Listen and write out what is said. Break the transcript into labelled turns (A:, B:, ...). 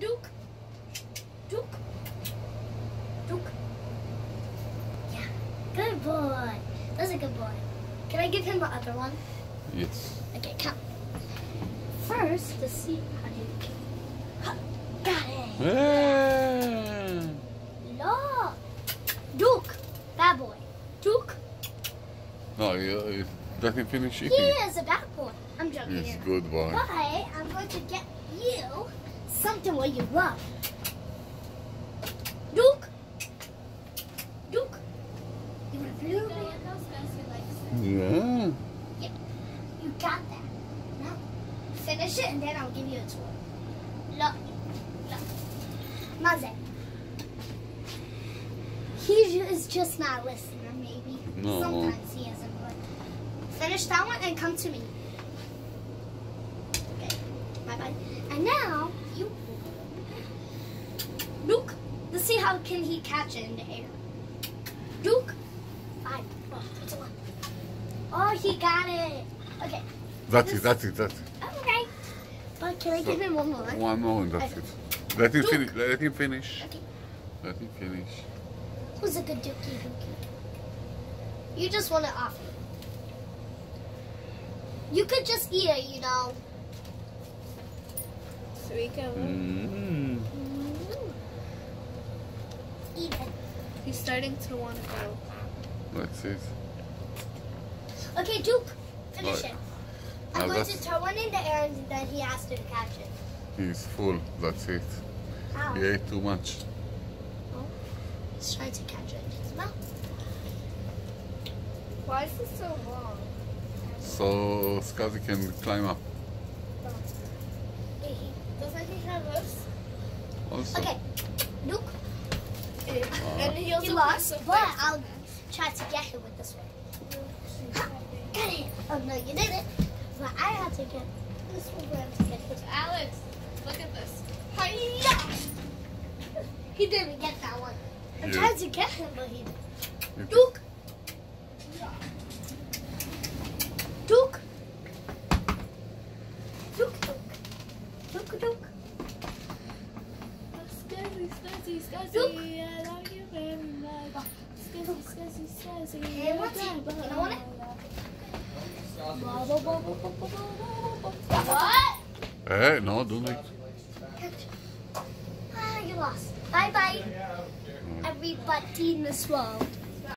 A: Duke. Duke. Duke. Yeah. Good boy. That's a good boy. Can I give him the other one?
B: Yes.
A: Okay, come. First, let's see how do you kill. Huh, got it.
B: Yeah.
A: Look. Duke. Bad boy. Duke.
B: No, you let him finish
A: He
B: eating.
A: is a bad boy. I'm joking.
B: He's good boy.
A: But I'm going to get you something what you love. Duke. Duke. You want a blueberry?
B: Yeah.
A: Yeah. You got that. Now, finish it and then I'll give you a toy. Look. Look. Maze. He is just not a listener, maybe.
B: No.
A: Sometimes he isn't, but finish that one and come to me. Okay. Bye-bye. And now, you... Duke. Let's see how can he catch it in the air. Duke. 5, 4, 3, 2, 1. Oh, he got it. Okay.
B: That's it.
A: Okay. But can I give him one more?
B: One more and that's
A: Okay.
B: it. Let him finish. Let him finish.
A: Okay.
B: Let him finish.
A: Who's a good dookie? You just want it off. You could just eat it, you know.
B: Mm.
A: Eat it.
C: He's starting to want to go.
B: That's it.
A: Okay, Duke, finish
B: Right.
A: it. I'm
B: Now
A: going
B: that's-
A: to throw one in the air and then he has to catch it.
B: He's full. That's it.
A: How?
B: He ate too much.
A: Oh, he's trying to catch it in his mouth.
C: Why is this so long?
B: So Skazi can climb up.
C: Doesn't he have this?
B: Also.
A: Okay, Duke,
C: And he also
A: you lost,
C: has
A: but I'll try to get him with this one. Got it. Oh no, you didn't. But I had to get this one for him to get his.
C: Alex, look at this.
A: Hi-ya! He didn't get that one. I'm
B: Yeah.
A: trying to get him, but he didn't.
B: You
A: Duke! Duke! Duke, Duke. Duke, Duke.
C: Scuzzy, Scuzzy, Scuzzy,
A: Duke.
C: I love you very much. Scuzzy, Scuzzy, Scuzzy.
A: Hey, what's it? You don't want it? What?
B: Hey, no, don't eat.
A: Ah, you lost. Bye-bye, everybody in this world.